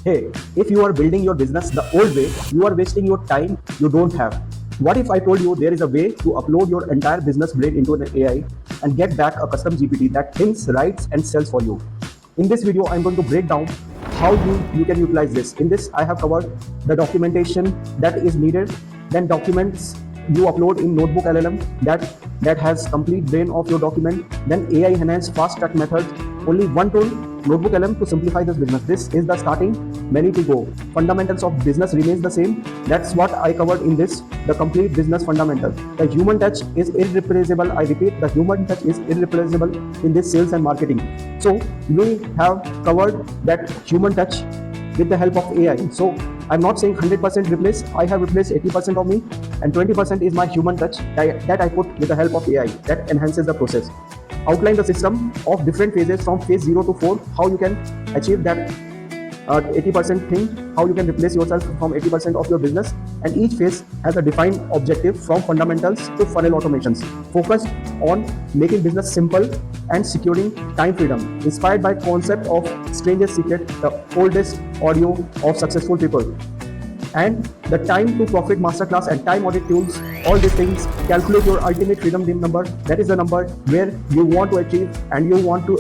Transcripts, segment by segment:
Hey, if you are building your business the old way, you are wasting your time you don't have. What if I told you there is a way to upload your entire business brain into an AI and get back a custom GPT that thinks, writes, and sells for you? In this video, I'm going to break down how you can utilize this. In this, I have covered the documentation that is needed, then documents you upload in NotebookLM that has complete brain of your document, then AI enhanced fast track methods, only one tool, NotebookLM, to simplify this business. This is the starting, many to go. Fundamentals of business remains the same. That's what I covered in this, the complete business fundamental. The human touch is irreplaceable. I repeat, the human touch is irreplaceable in this sales and marketing. So we have covered that human touch with the help of AI. So I'm not saying 100% replace. I have replaced 80% of me, and 20% is my human touch that I put with the help of AI that enhances the process. Outline the system of different phases from phase 0 to 4, how you can achieve that 80% thing, how you can replace yourself from 80% of your business, and each phase has a defined objective from fundamentals to funnel automations. Focused on making business simple and securing time freedom. Inspired by concept of Strangest secret, the oldest audio of successful people. And the time to profit masterclass and time audit tools, all these things, calculate your ultimate freedom number. That is the number where you want to achieve and you want to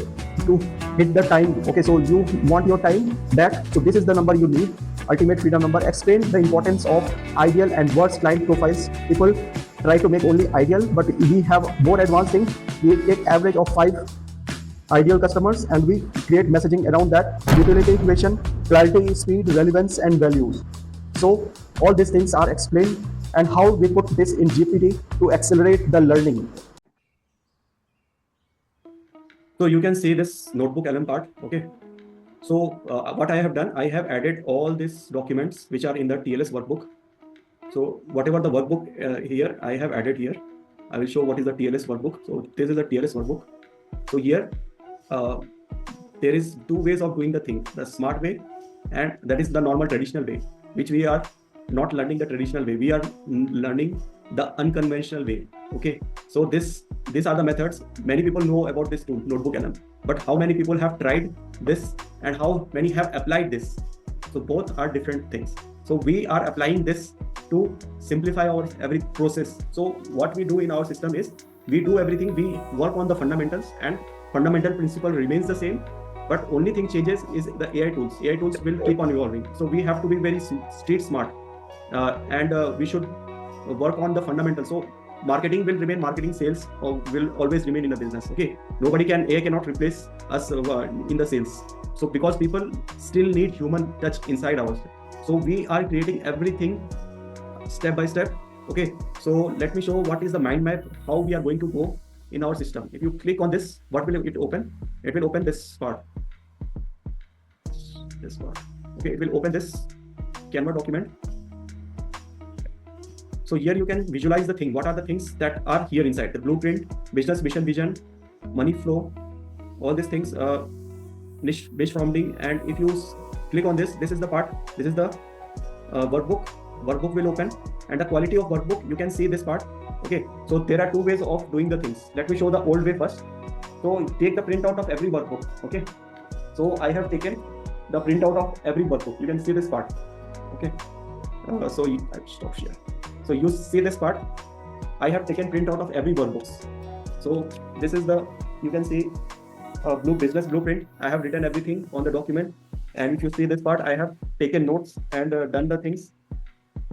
hit the time. Okay, so you want your time back. So this is the number you need, ultimate freedom number. Explain the importance of ideal and worst client profiles. People try to make only ideal, but we have more advanced things. We take average of 5 ideal customers and we create messaging around that. Utility equation, clarity, speed, relevance, and values. So all these things are explained and how we put this in GPT to accelerate the learning. So you can see this NotebookLM part. Okay. So what I have done, I have added all these documents which are in the TLS workbook. So whatever the workbook here, I have added here. I will show what is the TLS workbook. So this is the TLS workbook. So here there is 2 ways of doing the thing, the smart way, and that is the normal traditional way, which we are not learning the traditional way. We are learning the unconventional way. Okay. So these are the methods. Many people know about this tool, NotebookLM, but how many people have tried this and how many have applied this? So both are different things. So we are applying this to simplify our every process. So what we do in our system is we do everything. We work on the fundamentals, and fundamental principle remains the same. But only thing changes is the AI tools. AI tools will keep on evolving. So we have to be very street smart, and we should work on the fundamentals. So marketing will remain marketing, sales will always remain in the business. Okay, AI cannot replace us in the sales. So because people still need human touch inside ours. So we are creating everything step by step. Okay, so let me show what is the mind map, how we are going to go in our system. If you click on this, what will it open? It will open this part. This part. Okay, it will open this Canva document. So here you can visualize the thing. What are the things that are here inside? The blueprint, business mission, vision, money flow, all these things, niche founding. And if you click on this, this is the part. This is the workbook. Workbook will open, and the quality of workbook, you can see this part. Okay, so there are 2 ways of doing the things. Let me show the old way first. So take the printout of every workbook. Okay, so I have taken the printout of every workbook. You can see this part. Okay, so I stop here. So you see this part. I have taken printout of every workbook. So this is the, you can see business blueprint. I have written everything on the document, and if you see this part, I have taken notes and done the things.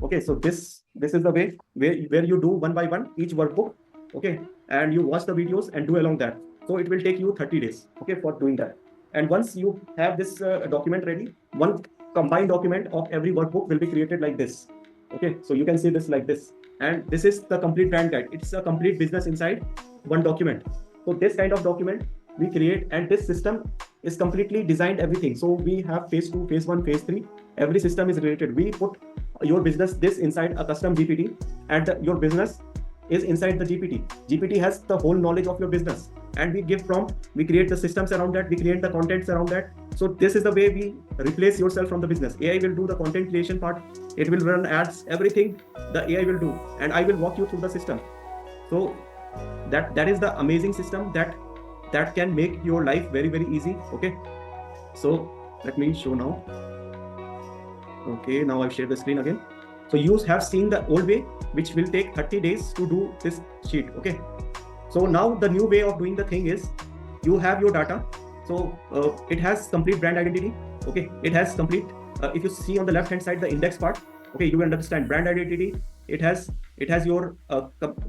Okay, so this is the way where you do one by one each workbook. Okay, and you watch the videos and do along that. So it will take you 30 days. Okay, for doing that. And once you have this document ready, one combined document of every workbook will be created like this. Okay, so you can see this like this, and this is the complete brand guide. It's a complete business inside one document. So this kind of document we create, and this system is completely designed everything. So we have phase 2, phase 1, phase 3. Every system is related. We put your business this inside a custom GPT, and your business is inside the GPT. GPT has the whole knowledge of your business, and we give prompt, we create the systems around that, we create the contents around that. So this is the way we replace yourself from the business. AI will do the content creation part, it will run ads, everything the AI will do, and I will walk you through the system. So that is the amazing system that can make your life very, very easy. Okay, so let me show now. Okay, now I've shared the screen again. So you have seen the old way, which will take 30 days to do this sheet. Okay. So now the new way of doing the thing is, you have your data. So it has complete brand identity. Okay. It has complete, if you see on the left hand side, the index part, okay, you will understand brand identity. It has your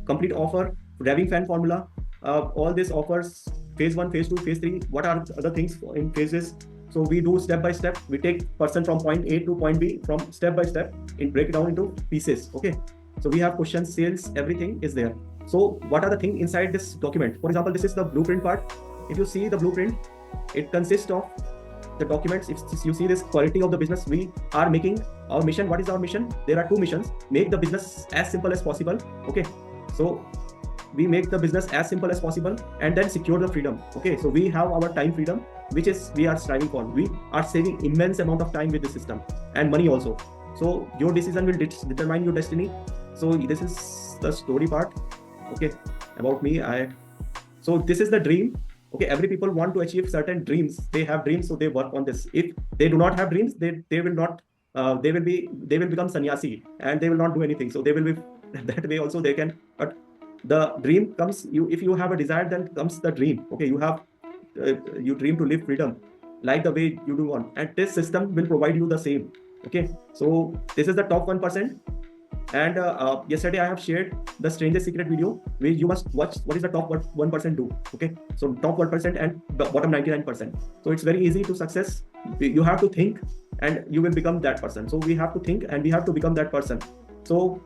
complete offer, raving fan formula, all these offers, phase 1, phase 2, phase 3, what are other things in phases. So we do step by step. We take person from point A to point B from step by step, and break it down into pieces. Okay. So we have questions, sales, everything is there. So what are the things inside this document? For example, this is the blueprint part. If you see the blueprint, it consists of the documents. If you see this quality of the business, we are making our mission. What is our mission? There are two missions. Make the business as simple as possible. Okay. So we make the business as simple as possible, and then secure the freedom. Okay. So we have our time freedom, which is we are striving for. We are saving immense amount of time with the system and money also. So your decision will determine your destiny. So this is the story part. Okay. About me, so this is the dream. Okay. Every people want to achieve certain dreams. They have dreams, so they work on this. If they do not have dreams, they will not. They will become sannyasi, and they will not do anything. So they will be that way also. They can, but the dream comes. If you have a desire, then comes the dream. Okay. You dream to live freedom, like the way you do want, and this system will provide you the same. Okay. So this is the top 1%. And yesterday I have shared the strangest secret video, where you must watch what is the top 1% do. Okay. So top 1% and the bottom 99%. So it's very easy to success. You have to think, and you will become that person. So we have to think, and we have to become that person. So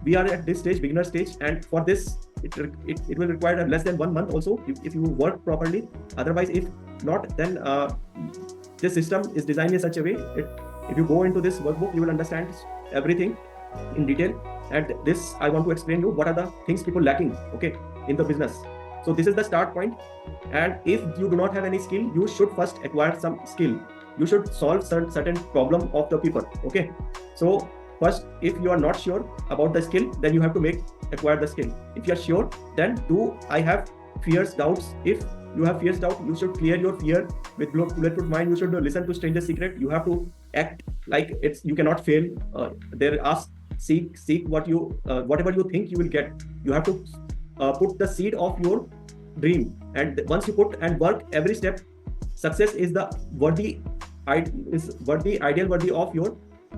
we are at this stage, beginner stage, and for this it will require less than 1 month also, if you work properly. Otherwise, if not, then this system is designed in such a way, if you go into this workbook, you will understand everything in detail. And this I want to explain you what are the things people lacking, okay, in the business. So this is the start point. And if you do not have any skill, you should first acquire some skill. You should solve certain problem of the people. Okay. So first, if you are not sure about the skill, then you have to acquire the skill. If you are sure, then I have fears, doubts. If you have fears, doubt, you should clear your fear with bulletproof mind. You should listen to Strangest Secret. You have to act like you cannot fail. Seek what whatever you think you will get. You have to put the seed of your dream, and once you put and work every step, success is the worthy ideal worthy of your,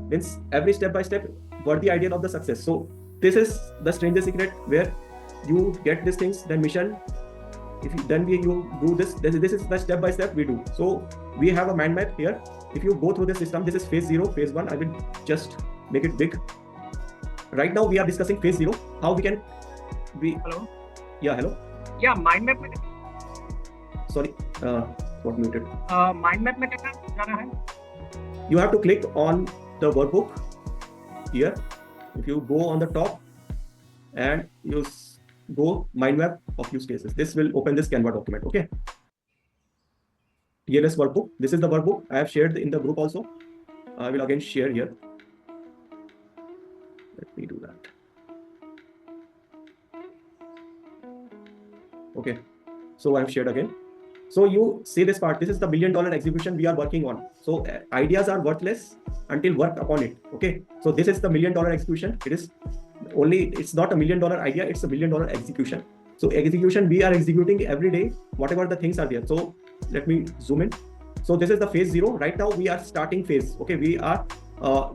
means every step by step worthy ideal of the success. So this is the Strangest Secret, where you get these things, then mission. You do this is the step by step we do. So we have a mind map here. If you go through the system, this is phase 0, phase 1. I will just make it big. Right now we are discussing phase 0, how we can hello. Yeah, hello. Yeah, mind map. Sorry, got muted. Mind map में कैसा जाना है? You have to click on the workbook here. If you go on the top and you go mind map of use cases, this will open this Canva document. Okay. TLS workbook. This is the workbook I have shared in the group also. I will again share here. Let me do that. Okay. So I have shared again. So you see this part. This is the $1 million execution we are working on. So ideas are worthless until work upon it. Okay. So this is the $1 million execution. It's not a $1 million idea. It's a $1 million execution. So execution, we are executing every day, whatever the things are there. So let me zoom in. So this is the phase 0. Right now we are starting phase. Okay. We are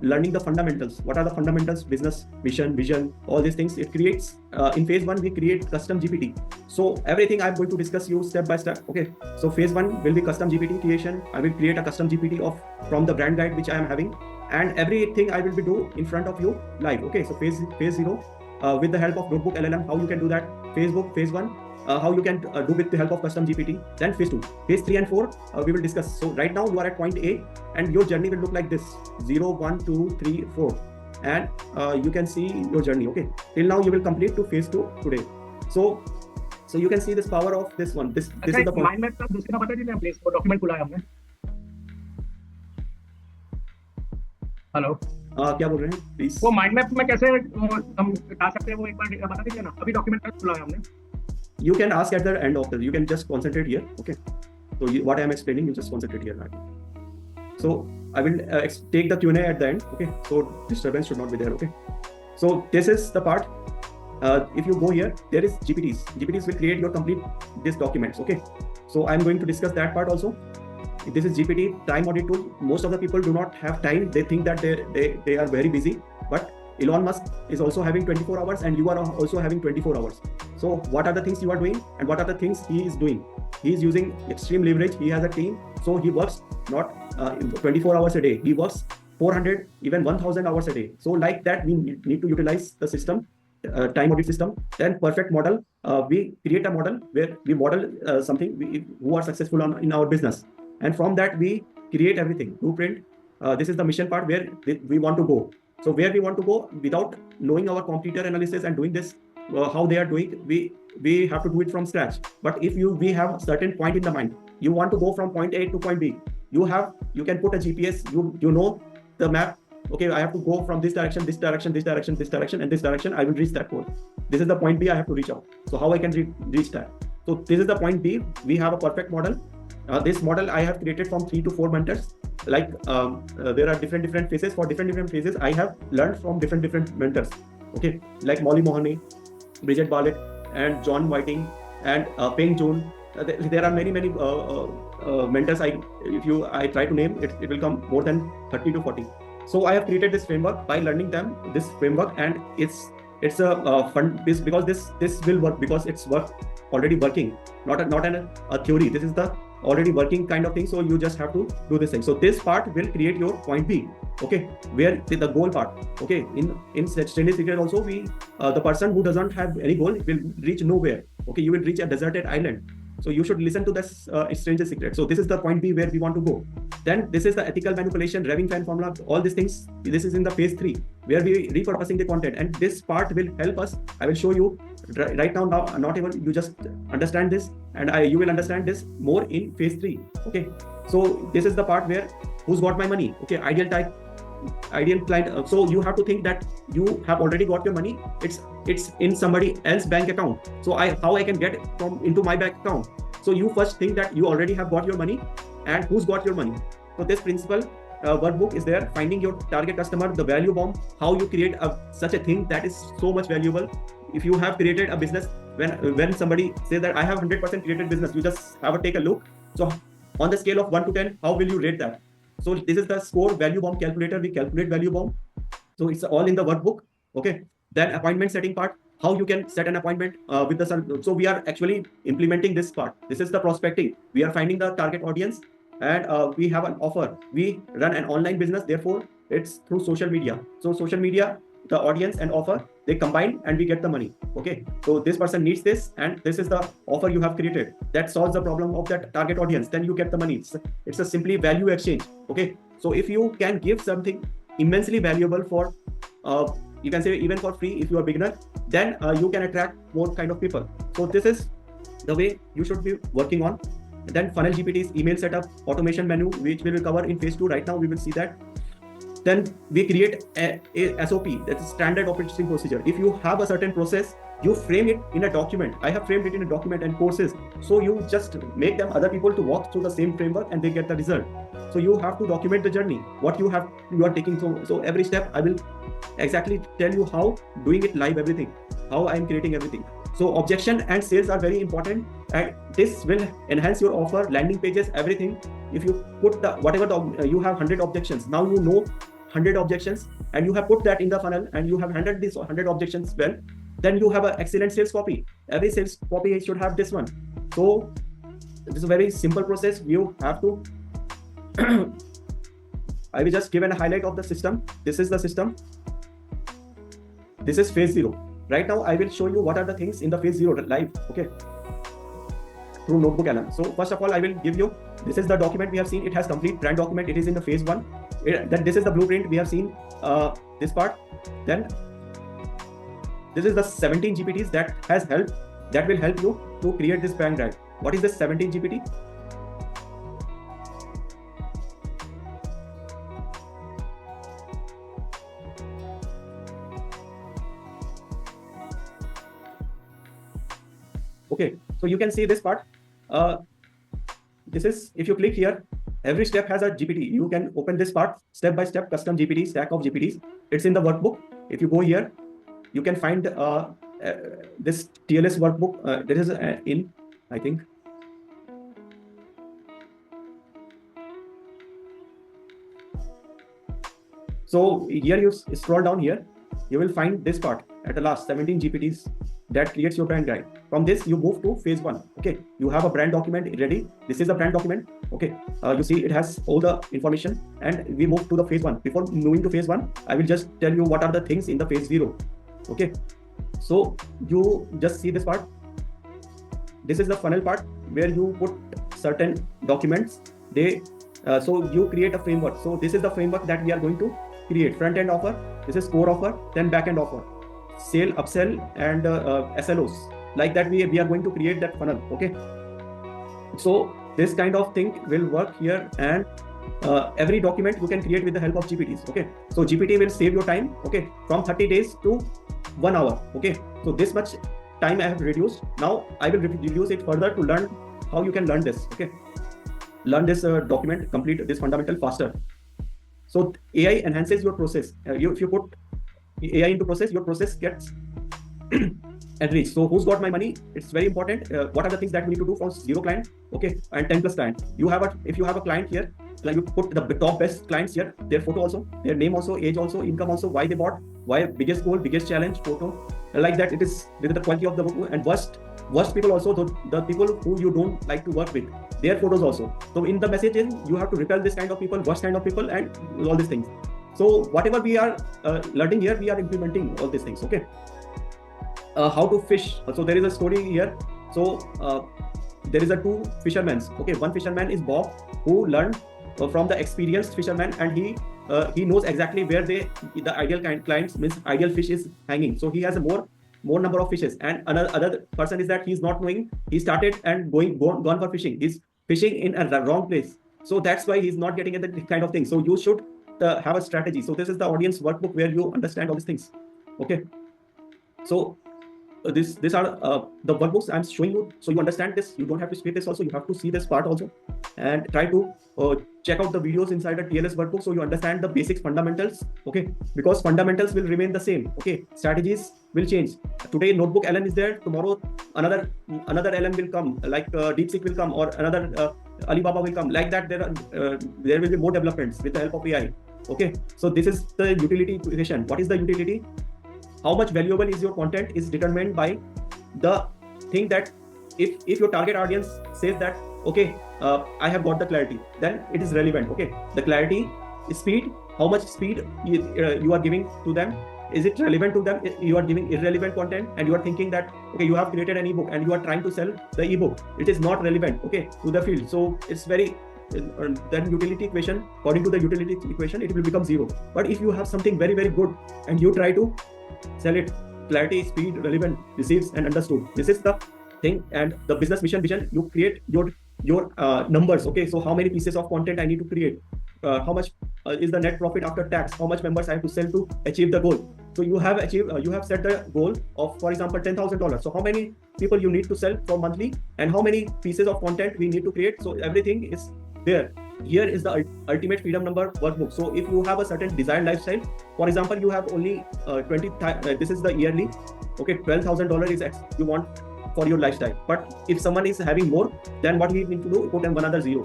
learning the fundamentals. What are the fundamentals? Business, mission, vision, all these things. It creates, in phase 1, we create custom GPT. So everything I'm going to discuss you step by step. Okay. So phase 1 will be custom GPT creation. I will create a custom GPT from the brand guide, which I am having, and everything I will be do in front of you live. Okay. So phase 0, with the help of NotebookLM, how you can do that. Phase 1, how you can do with the help of custom GPT. Then phase 2, phase 3 and 4, we will discuss. So right now you are at point A, and your journey will look like this: 0, 1, 2, 3, 4, and you can see your journey. Okay, till now you will complete to phase 2 today. So you can see this power of this one. This is the mind map का दूसरा पता चला place को document खुला है हमने. Hello, क्या बोल रहे हैं प्लीज? वो माइंड मैप में कैसे हम बता सकते हैं, वो एक बार बता दीजिए ना. अभी डॉक्यूमेंट खुला है हमने. You can ask at the end of you can just concentrate here. Okay. So what I am explaining, you just concentrate here. Right? So I will take the Q&A at the end. Okay, so disturbance should not be there. Okay, so this is the part. If you go here, there is GPTs. GPTs will create your complete this documents. Okay, so I'm going to discuss that part also. This is GPT time audit tool. Most of the people do not have time. They think that they are very busy, but Elon Musk is also having 24 hours and you are also having 24 hours. So what are the things you are doing and what are the things he is doing? He is using extreme leverage. He has a team. So he works not 24 hours a day. He works 400, even 1000 hours a day. So like that, we need to utilize the system, time audit system. Then perfect model. We create a model where we model something who are successful in our business. And from that, we create everything, blueprint. This is the mission part where we want to go. So where we want to go without knowing our competitor analysis and doing this, how they are doing, we have to do it from scratch. But if we have a certain point in the mind, you want to go from point A to point B, you can put a GPS, you know the map. Okay, I have to go from this direction, this direction, this direction, this direction, and this direction. I will reach that goal. This is the point B I have to reach out. So how I can reach that? So this is the point B. We have a perfect model. This model I have created from 3 to 4 mentors. Like there are different phases. For different phases, I have learned from different mentors. Okay, like Molly Mohani, Bridget Bartlett, and John Whiting, and Peng Joon. There are many mentors. If I try to name it, it will come more than 30 to 40. So I have created this framework by learning them this framework, and it's a fun because this will work because it's already working, not a theory. This is the already working kind of thing. So you just have to do this thing. So this part will create your point B. Okay, where the goal part. Okay, in Strangest Secret also, the person who doesn't have any goal will reach nowhere. Okay, you will reach a deserted island. So you should listen to this Strangest Secret. So this is the point B where we want to go. Then this is the ethical manipulation, Raving fan formula, all these things. This is in the phase 3 where we repurposing the content, and this part will help us. I will show you right now. Not even you just understand this, and you will understand this more in phase 3. Okay, so this is the part where who's got my money. Okay, ideal client. So you have to think that you have already got your money. It's in somebody else's bank account. So how I can get into my bank account? So you first think that you already have got your money, and who's got your money. So this principle workbook is there. Finding your target customer, the value bomb. How you create such a thing that is so much valuable. If you have created a business, when somebody says that I have 100% created business, you just take a look. So on the scale of 1 to 10, how will you rate that? So this is the score value bomb calculator. We calculate value bomb. So it's all in the workbook. Okay. Then appointment setting part. How you can set an appointment with the sun. So we are actually implementing this part. This is the prospecting. We are finding the target audience, and we have an offer. We run an online business. Therefore, it's through social media. So social media, the audience and offer, they combine and we get the money. Okay, so this person needs this, and this is the offer you have created that solves the problem of that target audience. Then you get the money. It's a simply value exchange. Okay, so if you can give something immensely valuable for you can say even for free if you are a beginner, then you can attract more kind of people. So this is the way you should be working on. Then funnel GPTs, email setup, automation menu, which we will cover in phase 2. Right now we will see that. Then we create a SOP, that's standard operating procedure. If you have a certain process, you frame it in a document. I have framed it in a document and courses. So you just make them other people to walk through the same framework and they get the result. So you have to document the journey, what you are taking. So every step I will exactly tell you how doing it live, everything, how I am creating everything. So objection and sales are very important, and this will enhance your offer, landing pages, everything. If you put you have 100 objections, now you know 100 objections, and you have put that in the funnel, and you have handled these 100 objections well, then you have an excellent sales copy. Every sales copy should have this one. So this is a very simple process. You have to I will just give a highlight of the system. This is the system. This is phase 0. Right now, I will show you what are the things in the phase 0 live, okay, through NotebookLM. So first of all, I will give you, this is the document we have seen. It has complete brand document. It is in the phase 1. Then this is the blueprint. We have seen this part. Then this is the 17 GPTs that will help you to create this brand drive. What is this 17 GPT? Okay, so you can see this part. This is, if you click here, Every step has a GPT. You can open this part, step by step, custom GPT, stack of GPTs. It's in the workbook. If you go here, you can find this TLS workbook. There is in, I think. So here you scroll down here, you will find this part at the last 17 GPTs that creates your brand guide. From this, you move to phase 1. Okay, you have a brand document ready. This is the brand document. Okay, you see it has all the information, and we move to the phase 1. Before moving to phase 1, I will just tell you what are the things in the phase 0. Okay, so you just see this part. This is the funnel part where you put certain documents. So you create a framework. So this is the framework that we are going to create. Front end offer, this is core offer, then back end offer, sale, upsell, and SLOs. Like that, we are going to create that funnel. Okay, so this kind of thing will work here, and every document you can create with the help of GPTs. Okay, so GPT will save your time. Okay, from 30 days to 1 hour. Okay, so this much time I have reduced. Now I will reduce it further to learn how you can learn this. Okay, learn this document, complete this fundamental faster. So AI enhances your process. If you put AI into process, your process gets enriched. So who's got my money? It's very important. What are the things that we need to do for 0 client? Okay, and 10 plus client. If you have a client here, like you put the top best clients here, their photo also, their name also, age also, income also, why they bought, why biggest goal, biggest challenge, photo. Like that, it is with the quality of the book. And worst people also, the people who you don't like to work with, their photos also. So in the messages, you have to repel this kind of people, worst kind of people, and all these things. So whatever we are learning here, we are implementing all these things. Okay. How to fish. So there is a story here. So there is a 2 fishermen. Okay, one fisherman is Bob, who learned from the experienced fisherman, and he knows exactly where the ideal clients means ideal fish is hanging. So he has a more number of fishes. And another person is that he's not knowing. He started and gone for fishing. He's fishing in a wrong place. So that's why he's not getting at the kind of thing. So you should have a strategy. So this is the audience workbook where you understand all these things. Okay. So these are the workbooks I'm showing you, so you understand this. You don't have to speak this also, you have to see this part also, and try to check out the videos inside the TLS workbook so you understand the basics, fundamentals. Okay, because fundamentals will remain the same. Okay, strategies will change. Today NotebookLM is there, tomorrow another LM will come, like DeepSeek will come, or another Alibaba will come. Like that, there will be more developments with the help of AI. Okay, so this is the utility equation. What is the utility? How much valuable is your content is determined by the thing that if your target audience says that, okay, I have got the clarity, then it is relevant. Okay, the clarity, speed, how much speed you are giving to them. Is it relevant to them? You are giving irrelevant content and you are thinking that, okay, you have created an ebook and you are trying to sell the ebook. It is not relevant, okay, to the field. So it's very, then utility equation, according to the utility equation, it will become 0. But if you have something very, very good and you try to sell it, clarity, speed, relevant, receives, and understood. This is the thing. And the business mission vision, you create your numbers. Okay, so how many pieces of content I need to create, how much is the net profit after tax, how much members I have to sell to achieve the goal. So you have achieved, you have set the goal of, for example, $10,000. So how many people you need to sell for monthly, and how many pieces of content we need to create. So everything is there. Here is the ultimate freedom number workbook. So if you have a certain desired lifestyle, for example, you have only 20, this is the yearly, okay, $12,000 is X you want for your lifestyle. But if someone is having more, then what we need to do, put in another 0.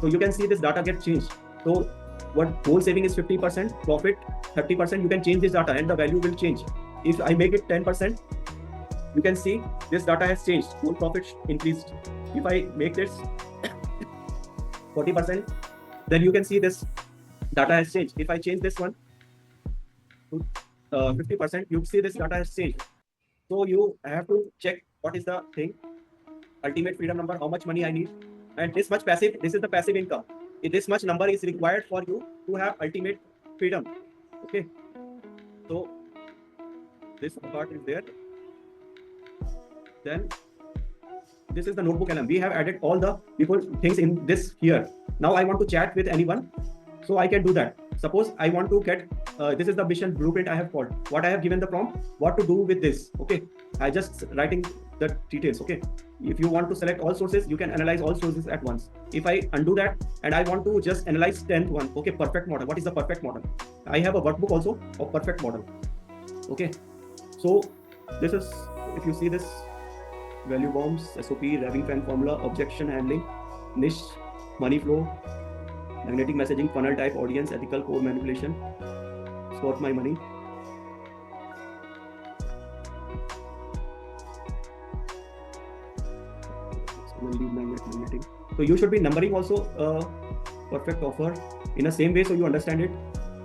So you can see this data get changed. So what goal saving is 50%, profit 30%, you can change this data and the value will change. If I make it 10%, you can see this data has changed, goal profit increased. If I make this 40%, then you can see this data has changed. If I change this one to 50%, you see this data has changed. So you have to check what is the thing, ultimate freedom number, how much money I need, and this much passive, this is the passive income. If this much number is required for you to have ultimate freedom. Okay, so this part is there. Then this is the NotebookLM. We have added all the people things in this here. Now I want to chat with anyone, so I can do that. Suppose I want to get, this is the mission blueprint I have called. What I have given the prompt, what to do with this. Okay, I just writing the details. Okay, if you want to select all sources, you can analyze all sources at once. If I undo that and I want to just analyze 10th one, okay, perfect model. What is the perfect model? I have a workbook also of perfect model. Okay, so this is, if you see this, value bombs, SOP, raving fan formula, objection handling, niche, money flow, magnetic messaging, funnel type, audience, ethical core manipulation, spot my money. So you should be numbering also perfect offer in the same way so you understand it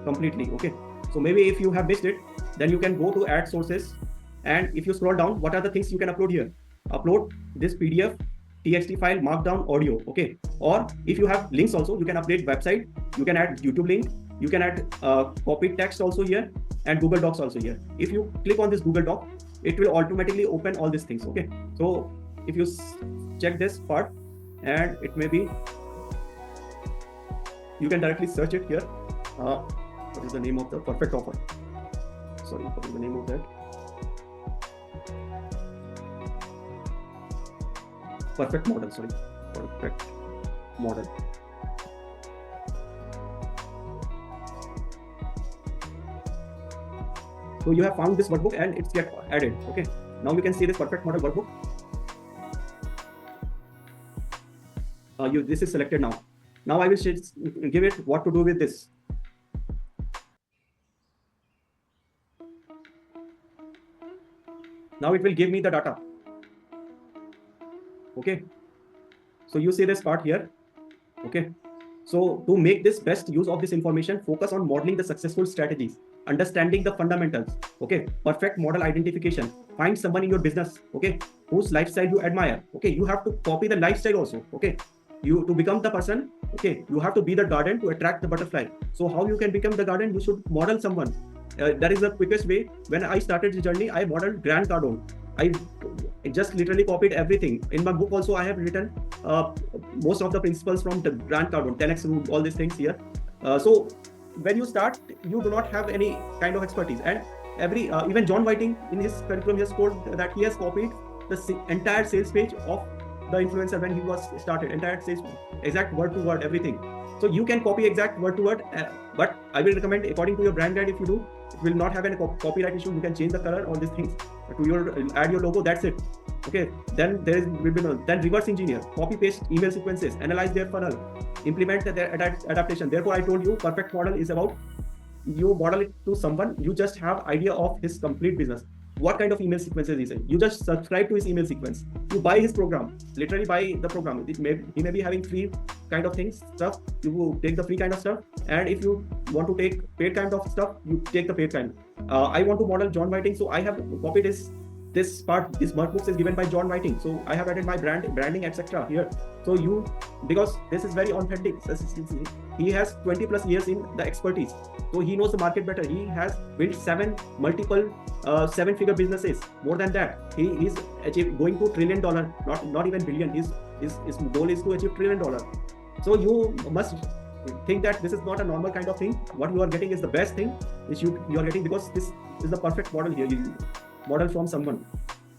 completely. Okay, so maybe if you have missed it, then you can go to add sources, and if you scroll down, what are the things you can upload here? Upload this PDF, TXT file, markdown, audio. Okay, or if you have links also, you can update website, you can add YouTube link, you can add copy text also here, and Google Docs also here. If you click on this Google Doc, it will automatically open all these things. Okay, so if you check this part, and it may be, you can directly search it here. What is the name of the perfect offer? Sorry, what is the name of that? Perfect model, sorry, perfect model. So you have found this workbook and it's get added. Okay, now you can see this perfect model workbook. This is selected now. Now I will give it what to do with this. Now it will give me the data. Okay, so you see this part here. Okay, so to make this best use of this information, focus on modeling the successful strategies, understanding the fundamentals. Okay, perfect model identification. Find someone in your business, okay, whose lifestyle you admire. Okay, you have to copy the lifestyle also. Okay, you to become the person, okay, you have to be the garden to attract the butterfly. So how you can become the garden? You should model someone. That is the quickest way. When I started the journey, I modeled Grant Cardone. I just literally copied everything. In my book also, I have written most of the principles from the Grant Cardone, 10x rule, all these things here. So when you start, you do not have any kind of expertise. And even John Whiting in his curriculum, he has told that he has copied the entire sales page of the influencer when he was started, entire sales, exact word to word, everything. So you can copy exact word to word, but I will recommend according to your brand guide. If you do, it will not have any copyright issue. You can change the color, all these things to your, add your logo. That's it. Okay. Then there is then reverse engineer, copy paste email sequences, analyze their funnel, implement their adaptation. Therefore, I told you perfect model is about you model it to someone. You just have idea of his complete business. What kind of email sequences is it? You just subscribe to his email sequence. You buy his program, literally buy the program. He may be having free kind of things, stuff. You take the free kind of stuff. And if you want to take paid kind of stuff, you take the paid kind. I want to model John Whiting, so I have copied this part. This workbook is given by John Whiting, so I have added my branding, etc. here. So because this is very authentic. He has 20 plus years in the expertise, so he knows the market better. He has built multiple 7-figure businesses. More than that, he is going to $1 trillion, not even billion. His goal is to achieve $1 trillion. So you must think that this is not a normal kind of thing. What you are getting is the best thing which you are getting, because this is the perfect model here. You model from someone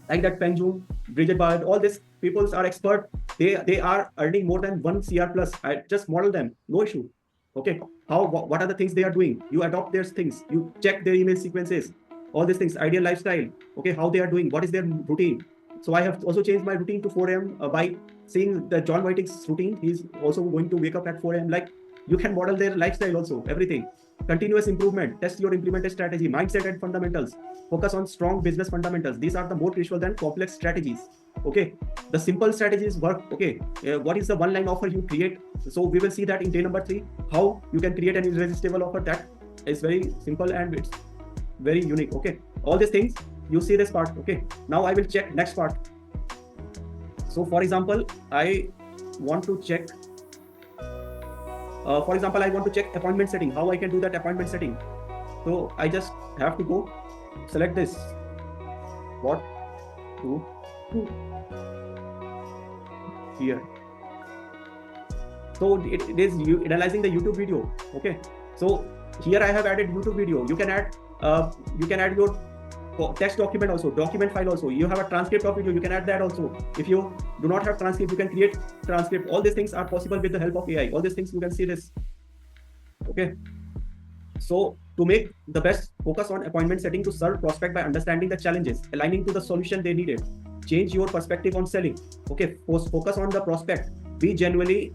like that Peng Joon, Bridget Bard, all these people are expert. They are earning more than 1 CR plus. I just model them, no issue. Okay, what are the things they are doing? You adopt their things, you check their email sequences, all these things, ideal lifestyle. Okay, how they are doing, what is their routine. So I have also changed my routine to 4 a.m. By seeing the John Whiting's routine. He's also going to wake up at 4 a.m. Like, you can model their lifestyle also, everything. Continuous improvement, test your implemented strategy, mindset and fundamentals. Focus on strong business fundamentals. These are the more crucial than complex strategies. Okay, the simple strategies work. Okay, what is the one-line offer you create? So we will see that in day number 3, how you can create an irresistible offer that is very simple and it's very unique. Okay, all these things, you see this part. Okay, now I will check next part. So for example, I want to check appointment setting. How I can do that appointment setting? So I just have to go select this. What to do here? So it is analyzing the YouTube video. Okay. So here I have added YouTube video. You can add your text document also, document file also. You have a transcript of video, you can add that also. If you do not have transcript, you can create transcript. All these things are possible with the help of AI. All these things you can see this. Okay. So to make the best, focus on appointment setting to serve prospect by understanding the challenges, aligning to the solution they needed. Change your perspective on selling. Okay, focus on the prospect. Be genuinely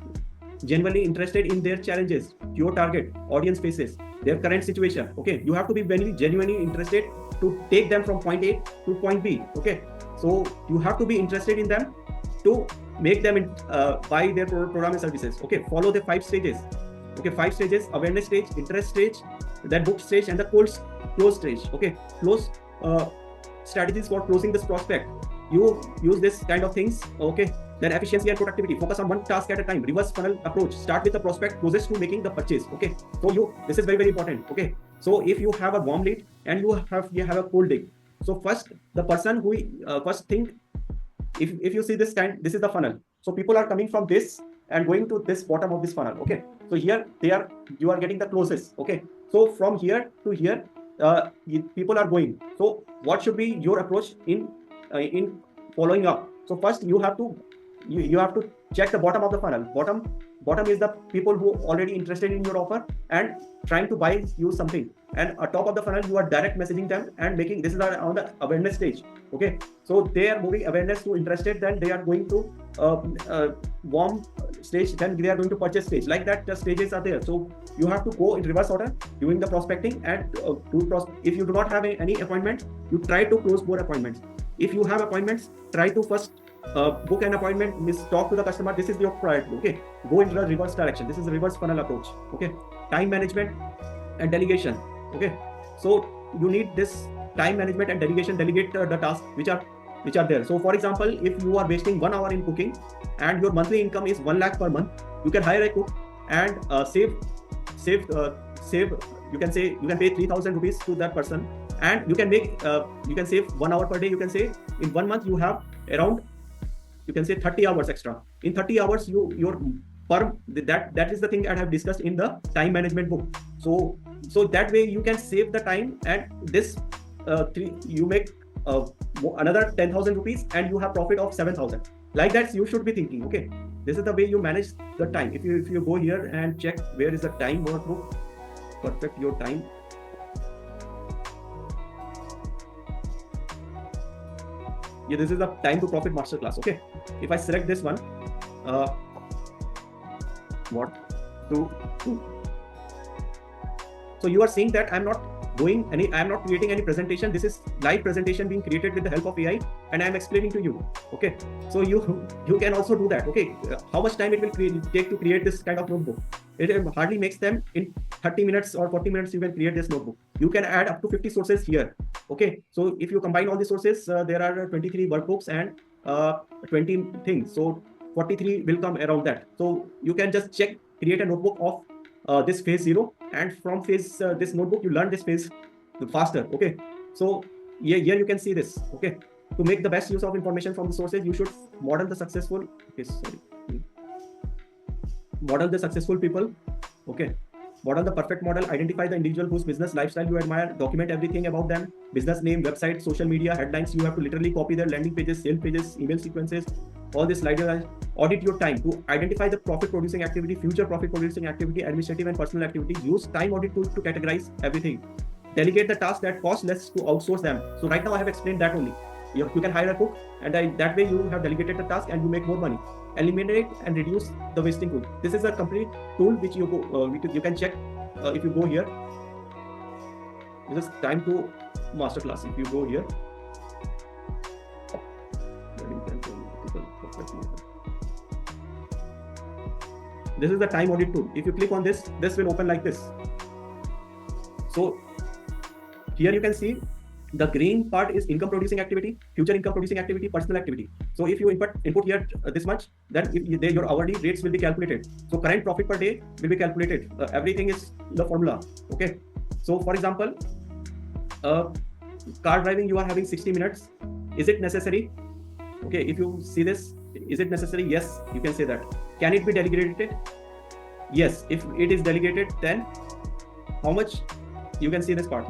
interested in their challenges, your target audience faces, their current situation. Okay, you have to be very genuinely interested to take them from point A to point B. Okay, so you have to be interested in them to make them buy their program and services. Okay, follow the 5 stages. Okay, 5 stages: awareness stage, interest stage, that book stage, and the close stage. Okay, close strategies for closing this prospect. You use this kind of things. Okay, then efficiency and productivity. Focus on one task at a time. Reverse funnel approach. Start with the prospect closest to making the purchase. Okay, so this is very, very important. Okay, so if you have a warm lead and you have a cold lead, so first the person who first think, if you see this is the funnel. So people are coming from this and going to this bottom of this funnel. Okay, so here you are getting the closest. Okay, so from here to here people are going. So what should be your approach in following up? So first you have to check the bottom of the funnel. Bottom is the people who are already interested in your offer and trying to buy you something, and top of the funnel you are direct messaging them and making this is on the awareness stage. Okay, so they are moving awareness to interested, then they are going to warm stage, then they are going to purchase stage. Like that, the stages are there. So you have to go in reverse order doing the prospecting, and if you do not have any appointment, you try to close more appointments. If you have appointments, try to first book an appointment, talk to the customer. This is your priority. Okay, go in the reverse direction. This is the reverse funnel approach. Okay, time management and delegation. Okay, so you need this time management and delegation. Delegate the tasks which are there. So for example, if you are wasting 1 hour in cooking and your monthly income is 1 lakh per month, you can hire a cook and save. You can pay 3,000 rupees to that person, and you can save 1 hour per day. You can say in 1 month you have around, you can say 30 hours extra. In 30 hours, that is the thing I have discussed in the time management book. So that way you can save the time, and this you make another 10,000 rupees and you have profit of 7,000. Like that you should be thinking. Okay, this is the way you manage the time. If you go here and check where is the time workbook, perfect your time. Yeah, this is the time to profit masterclass. Okay, if I select this one, so you are seeing that I'm not creating any presentation. This is live presentation being created with the help of AI, and I'm explaining to you. Okay, so you can also do that. Okay, how much time it will take to create this kind of notebook? It hardly makes them in 30 minutes or 40 minutes. You can create this notebook. You can add up to 50 sources here. Okay, so if you combine all the sources, there are 23 workbooks and 20 things. So 43 will come around that. So you can just create a notebook of this phase 0, and from phase this notebook you learn this phase faster. Okay, so here you can see this. Okay, to make the best use of information from the sources, you should model the successful people. Okay, model the perfect model. Identify the individual whose business lifestyle you admire. Document everything about them: business name, website, social media, headlines. You have to literally copy their landing pages, sales pages, email sequences, all this sliders. Audit your time to identify the profit producing activity, future profit producing activity, administrative and personal activity. Use time audit tools to categorize everything. Delegate the tasks that cost less to outsource them. So right now I have explained that only. You can hire a cook, and that way you have delegated the task and you make more money. Eliminate and reduce the wasting tool. This is a complete tool which you can check if you go here. This is time to masterclass. If you go here, this is the time audit tool. If you click on this will open like this. So here you can see the green part is income producing activity, future income producing activity, personal activity. So if you input here this much, then your hourly rates will be calculated. So current profit per day will be calculated. Everything is the formula. Okay, so for example, car driving, you are having 60 minutes. Is it necessary? Okay, if you see this, is it necessary? Yes, you can say that. Can it be delegated? Yes. If it is delegated, then how much? You can see this part.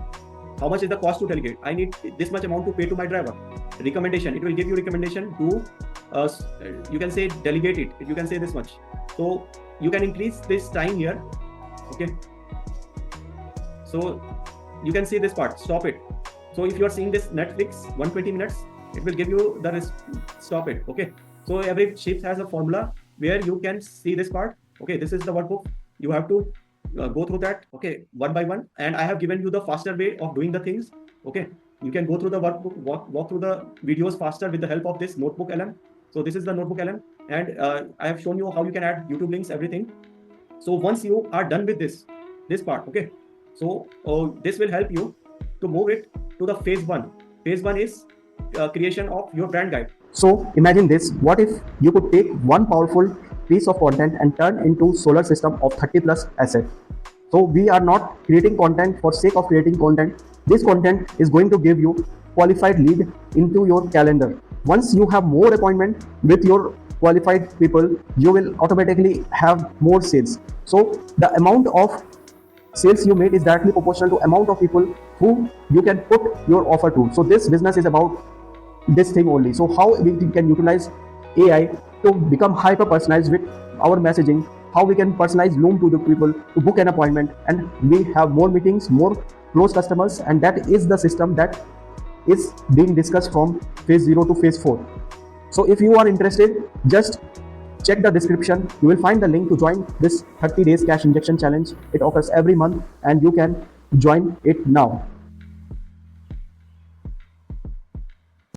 how much is the cost to delegate? I need this much amount to pay to my driver. Recommendation, it will give you recommendation to you can say delegate it, you can say this much. So you can increase this time here. Okay, so you can see this part, stop it. So if you are seeing this Netflix 120 minutes, it will give you the stop it. Okay, so every shift has a formula where you can see this part. Okay, this is the workbook, you have to go through that, okay, one by one, and I have given you the faster way of doing the things. Okay, you can go through the workbook, walk through the videos faster with the help of this NotebookLM. So this is the NotebookLM, and I have shown you how you can add YouTube links, everything. So once you are done with this part, okay, so this will help you to move it to the phase one. Phase one is creation of your brand guide. So imagine this, what if you could take one powerful piece of content and turn into solar system of 30 plus assets. So we are not creating content for sake of creating content. This content is going to give you qualified lead into your calendar. Once you have more appointment with your qualified people, you will automatically have more sales. So the amount of sales you made is directly proportional to amount of people who you can put your offer to. So this business is about this thing only. So how we can utilize AI to become hyper personalized with our messaging, how we can personalize Loom to the people to book an appointment, and we have more meetings, more close customers, and that is the system that is being discussed from phase 0 to phase 4. So if you are interested, just check the description. You will find the link to join this 30 days cash injection challenge. It occurs every month and you can join it now.